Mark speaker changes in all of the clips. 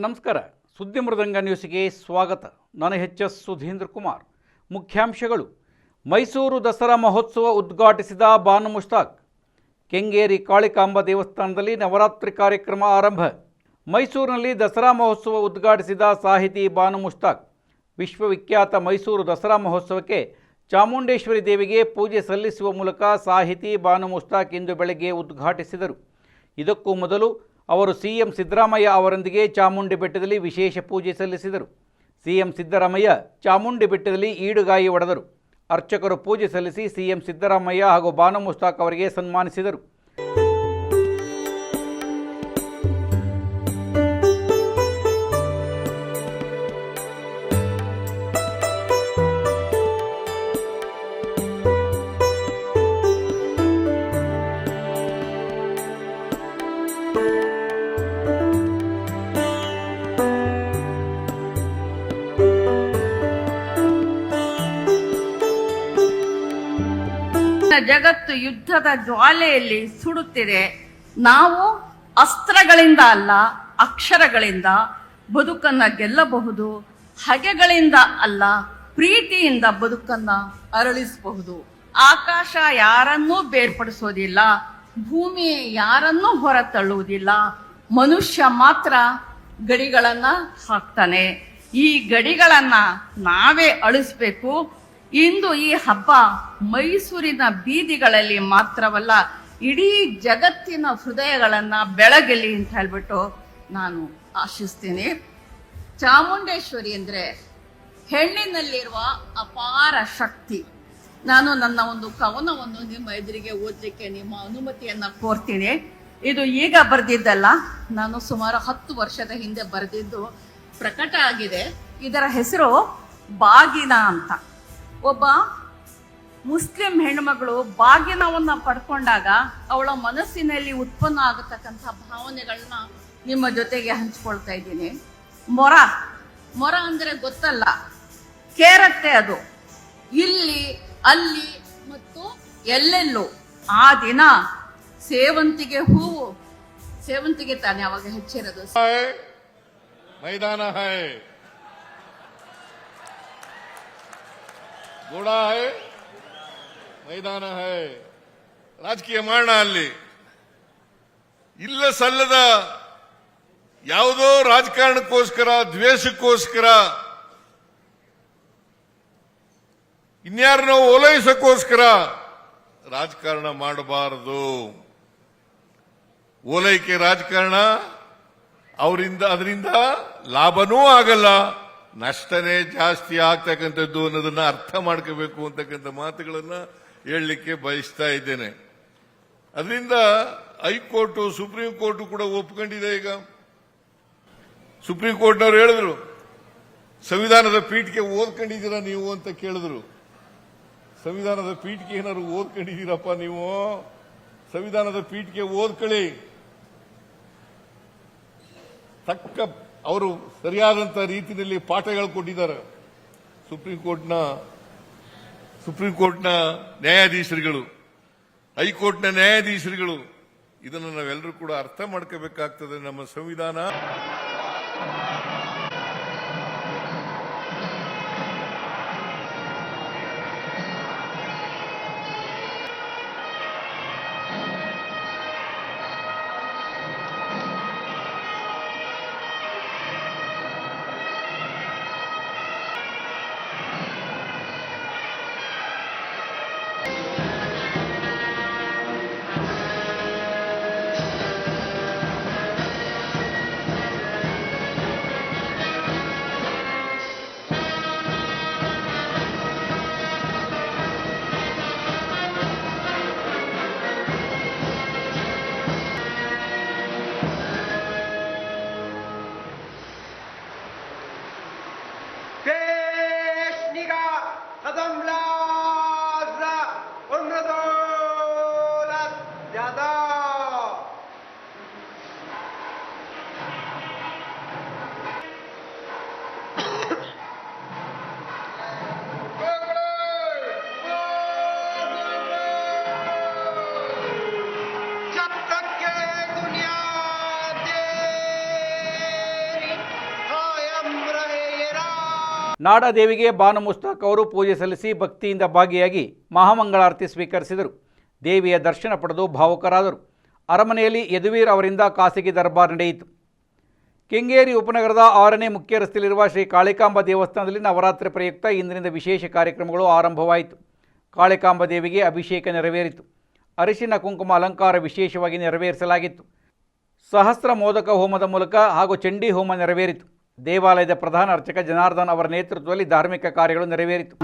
Speaker 1: ನಮಸ್ಕಾರ. ಸುದ್ದಿ ಮೃದಂಗ ನ್ಯೂಸ್ಗೆ ಸ್ವಾಗತ. ನಾನು ಎಚ್.ಎಸ್. ಸುಧೀಂದ್ರ ಕುಮಾರ್. ಮುಖ್ಯಾಂಶಗಳು: ಮೈಸೂರು ದಸರಾ ಮಹೋತ್ಸವ ಉದ್ಘಾಟಿಸಿದ ಬಾನು ಮುಷ್ತಾಕ್. ಕೆಂಗೇರಿ ಕಾಳಿಕಾಂಬ ದೇವಸ್ಥಾನದಲ್ಲಿ ನವರಾತ್ರಿ ಕಾರ್ಯಕ್ರಮ ಆರಂಭ. ಮೈಸೂರಿನಲ್ಲಿ ದಸರಾ ಮಹೋತ್ಸವ ಉದ್ಘಾಟಿಸಿದ ಸಾಹಿತಿ ಬಾನು ಮುಷ್ತಾಕ್. ವಿಶ್ವವಿಖ್ಯಾತ ಮೈಸೂರು ದಸರಾ ಮಹೋತ್ಸವಕ್ಕೆ ಚಾಮುಂಡೇಶ್ವರಿ ದೇವಿಗೆ ಪೂಜೆ ಸಲ್ಲಿಸುವ ಮೂಲಕ ಸಾಹಿತಿ ಬಾನು ಮುಷ್ತಾಕ್ ಇಂದು ಬೆಳಗ್ಗೆ ಉದ್ಘಾಟಿಸಿದರು. ಇದಕ್ಕೂ ಮೊದಲು ಅವರು ಸಿಎಂ ಸಿದ್ದರಾಮಯ್ಯ ಅವರೊಂದಿಗೆ ಚಾಮುಂಡಿ ಬೆಟ್ಟದಲ್ಲಿ ವಿಶೇಷ ಪೂಜೆ ಸಲ್ಲಿಸಿದರು. ಸಿಎಂ ಸಿದ್ದರಾಮಯ್ಯ ಚಾಮುಂಡಿ ಬೆಟ್ಟದಲ್ಲಿ ಈಡುಗಾಯಿ ಹೊಡೆದರು. ಅರ್ಚಕರು ಪೂಜೆ ಸಲ್ಲಿಸಿ ಸಿಎಂ ಸಿದ್ದರಾಮಯ್ಯ ಹಾಗೂ ಬಾನು ಮುಷ್ತಾಕ್ ಅವರಿಗೆ ಸನ್ಮಾನಿಸಿದರು.
Speaker 2: ಜಗತ್ತು ಯುದ್ಧದ ಜ್ವಾಲೆಯಲ್ಲಿ ಸುಡುತ್ತಿದೆ. ನಾವು ಅಸ್ತ್ರಗಳಿಂದ ಅಲ್ಲ, ಅಕ್ಷರಗಳಿಂದ ಬದುಕನ್ನ ಗೆಲ್ಲಬಹುದು. ಹಗೆಗಳಿಂದ ಅಲ್ಲ, ಪ್ರೀತಿಯಿಂದ ಬದುಕನ್ನ ಅರಳಿಸಬಹುದು. ಆಕಾಶ ಯಾರನ್ನೂ ಬೇರ್ಪಡಿಸೋದಿಲ್ಲ, ಭೂಮಿ ಯಾರನ್ನೂ ಹೊರತಳ್ಳುವುದಿಲ್ಲ. ಮನುಷ್ಯ ಮಾತ್ರ ಗಡಿಗಳನ್ನ ಹಾಕ್ತಾನೆ. ಈ ಗಡಿಗಳನ್ನ ನಾವೇ ಅಳಿಸ್ಬೇಕು. ಇಂದು ಈ ಹಬ್ಬ ಮೈಸೂರಿನ ಬೀದಿಗಳಲ್ಲಿ ಮಾತ್ರವಲ್ಲ, ಇಡೀ ಜಗತ್ತಿನ ಹೃದಯಗಳನ್ನ ಬೆಳಗಲಿ ಅಂತ ಹೇಳ್ಬಿಟ್ಟು ನಾನು ಆಶಿಸ್ತೀನಿ. ಚಾಮುಂಡೇಶ್ವರಿ ಅಂದ್ರೆ ಹೆಣ್ಣಿನಲ್ಲಿರುವ ಅಪಾರ ಶಕ್ತಿ. ನಾನು ನನ್ನ ಒಂದು ಕವನವನ್ನು ನಿಮ್ಮ ಎದುರಿಗೆ ಓದಲಿಕ್ಕೆ ನಿಮ್ಮ ಅನುಮತಿಯನ್ನ ಕೋರ್ತೀನಿ. ಇದು ಈಗ ಬರೆದಿದ್ದಲ್ಲ, ನಾನು ಸುಮಾರು 10 ವರ್ಷದ ಹಿಂದೆ ಬರೆದಿದ್ದು ಪ್ರಕಟ ಆಗಿದೆ. ಇದರ ಹೆಸರು ಬಾಗಿನ ಅಂತ. ಒಬ್ಬ ಮುಸ್ಲಿಂ ಹೆಣ್ಮಗಳು ಬಾಗಿನವನ್ನ ಪಡ್ಕೊಂಡಾಗ ಅವಳ ಮನಸ್ಸಿನಲ್ಲಿ ಉತ್ಪನ್ನ ಆಗತಕ್ಕಂಥ ಭಾವನೆಗಳನ್ನ ನಿಮ್ಮ ಜೊತೆಗೆ ಹಂಚ್ಕೊಳ್ತಾ ಇದ್ದೀನಿ. ಮೊರ ಅಂದ್ರೆ ಗೊತ್ತಲ್ಲ, ಕೇರತ್ತೆ. ಅದು ಇಲ್ಲಿ, ಅಲ್ಲಿ ಮತ್ತು ಎಲ್ಲೆಲ್ಲೂ. ಆ ದಿನ ಸೇವಂತಿಗೆ ಹೂವು, ಸೇವಂತಿಗೆ ತಾನೆ ಅವಾಗ ಹೆಚ್ಚಿರೋದು.
Speaker 3: ಮೈದಾನ ಹೈ, ಗೋಡ ಹೈ, ಮೈದಾನ ಹೈ. ರಾಜಕೀಯ ಮಾಡೋಣ ಅಲ್ಲಿ. ಇಲ್ಲ ಸಲ್ಲದ ಯಾವುದೋ ರಾಜಕಾರಣಕ್ಕೋಸ್ಕರ, ದ್ವೇಷಕ್ಕೋಸ್ಕರ, ಇನ್ಯಾರನ್ನೋ ಓಲೈಸಕ್ಕೋಸ್ಕರ ರಾಜಕಾರಣ ಮಾಡಬಾರದು. ಓಲೈಕೆ ರಾಜಕಾರಣ ಅದರಿಂದ ಲಾಭನೂ ಆಗಲ್ಲ, ನಷ್ಟನೇ ಜಾಸ್ತಿ ಆಗ್ತಕ್ಕಂಥದ್ದು ಅನ್ನೋದನ್ನ ಅರ್ಥ ಮಾಡ್ಕೋಬೇಕು ಅಂತಕ್ಕಂಥ ಮಾತುಗಳನ್ನ ಹೇಳಲಿಕ್ಕೆ ಬಯಸ್ತಾ ಇದ್ದೇನೆ. ಅದರಿಂದ ಹೈಕೋರ್ಟು, ಸುಪ್ರೀಂ ಕೋರ್ಟ್ ಕೂಡ ಒಪ್ಕೊಂಡಿದೆ. ಈಗ ಸುಪ್ರೀಂ ಕೋರ್ಟ್ನವರು ಹೇಳಿದ್ರು, ಸಂವಿಧಾನದ ಪೀಠಕ್ಕೆ ಓದ್ಕೊಂಡಿದ್ದೀರಾ ನೀವು ಅಂತ ಕೇಳಿದ್ರು. ಸಂವಿಧಾನದ ಪೀಠಕ್ಕೆ ಏನಾದ್ರು ಓದ್ಕೊಂಡಿದ್ದೀರಪ್ಪ ನೀವು? ಸಂವಿಧಾನದ ಪೀಠಕ್ಕೆ ಓದ್ಕೊಳ್ಳಿ. ಅವರು ಸರಿಯಾದಂತ ರೀತಿಯಲ್ಲಿ ಪಾಠಗಳು ಕೊಟ್ಟಿದ್ದಾರೆ. ಸುಪ್ರೀಂ ಕೋರ್ಟ್ನ ನ್ಯಾಯಾಧೀಶರುಗಳು, ಹೈಕೋರ್ಟ್ನ ನ್ಯಾಯಾಧೀಶರುಗಳು. ಇದನ್ನು ನಾವೆಲ್ಲರೂ ಕೂಡ ಅರ್ಥ ಮಾಡ್ಕೋಬೇಕಾಗ್ತದೆ. ನಮ್ಮ ಸಂವಿಧಾನ
Speaker 1: ನಾಡದೇವಿಗೆ ಬಾನು ಮುಸ್ತಾಕ್ ಅವರು ಪೂಜೆ ಸಲ್ಲಿಸಿ ಭಕ್ತಿಯಿಂದ ಭಾಗಿಯಾಗಿ ಮಹಾಮಂಗಳಾರತಿ ಸ್ವೀಕರಿಸಿದರು. ದೇವಿಯ ದರ್ಶನ ಪಡೆದು ಭಾವುಕರಾದರು. ಅರಮನೆಯಲ್ಲಿ ಯದುವೀರ್ ಅವರಿಂದ ಖಾಸಗಿ ದರ್ಬಾರ್ ನಡೆಯಿತು. ಕೆಂಗೇರಿ ಉಪನಗರದ 6ನೇ ಮುಖ್ಯ ರಸ್ತೆಯಲ್ಲಿರುವ ಶ್ರೀ ಕಾಳಿಕಾಂಬ ದೇವಸ್ಥಾನದಲ್ಲಿ ನವರಾತ್ರಿ ಪ್ರಯುಕ್ತ ಇಂದಿನಿಂದ ವಿಶೇಷ ಕಾರ್ಯಕ್ರಮಗಳು ಆರಂಭವಾಯಿತು. ಕಾಳಿಕಾಂಬ ದೇವಿಗೆ ಅಭಿಷೇಕ ನೆರವೇರಿತು. ಅರಿಶಿನ ಕುಂಕುಮ ಅಲಂಕಾರ ವಿಶೇಷವಾಗಿ ನೆರವೇರಿಸಲಾಗಿತ್ತು. ಸಹಸ್ರ ಮೋದಕ ಹೋಮದ ಮೂಲಕ ಹಾಗೂ ಚಂಡಿ ಹೋಮ ನೆರವೇರಿತು. ದೇವಾಲಯದ ಪ್ರಧಾನ ಅರ್ಚಕ ಜನಾರ್ದನ್ ಅವರ ನೇತೃತ್ವದಲ್ಲಿ ಧಾರ್ಮಿಕ ಕಾರ್ಯಗಳು ನೆರವೇರಿತು.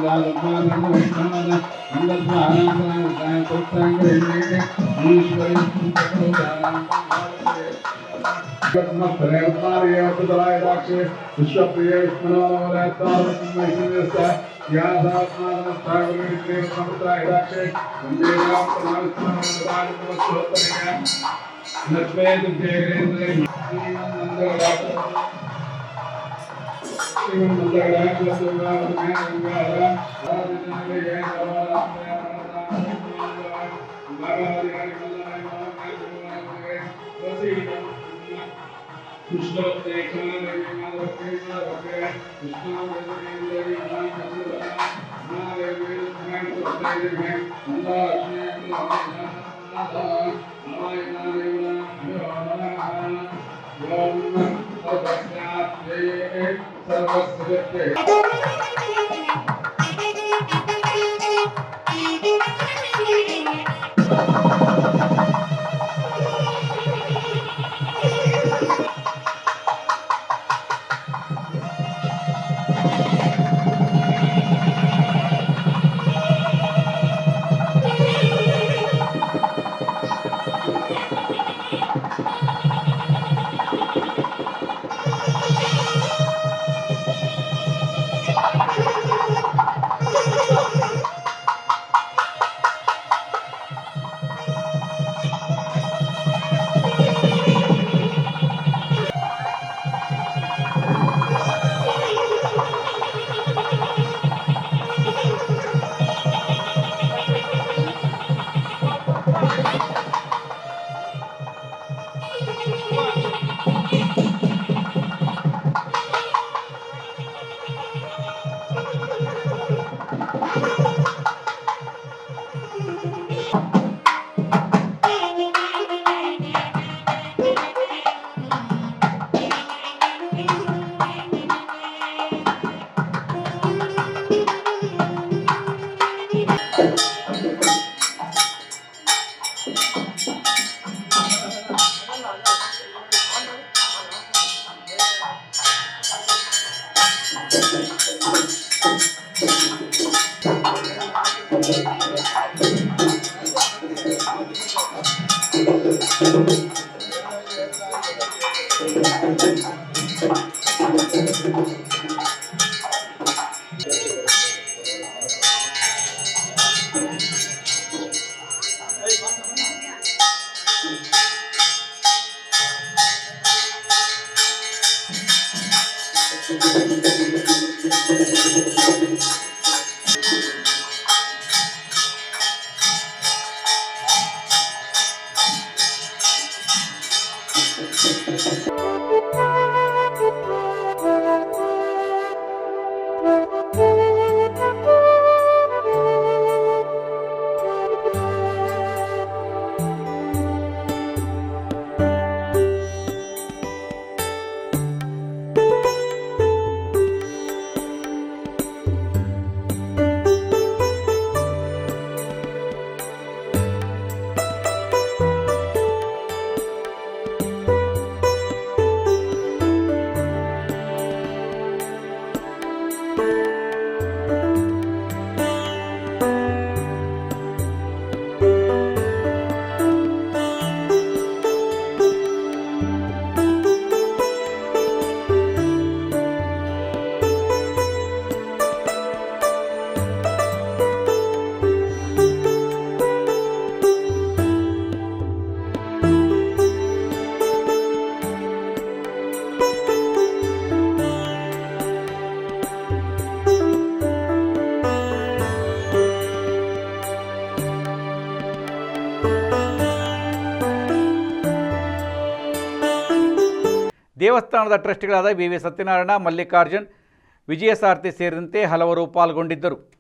Speaker 1: ದೇವಸ್ಥಾನದ ಟ್ರಸ್ಟಿಗಳಾದ ವಿ ವಿ ಸತ್ಯನಾರಾಯಣ, ಮಲ್ಲಿಕಾರ್ಜುನ್, ವಿಜಯಸಾರಥಿ ಸೇರಿದಂತೆ ಹಲವರು ಪಾಲ್ಗೊಂಡಿದ್ದರು.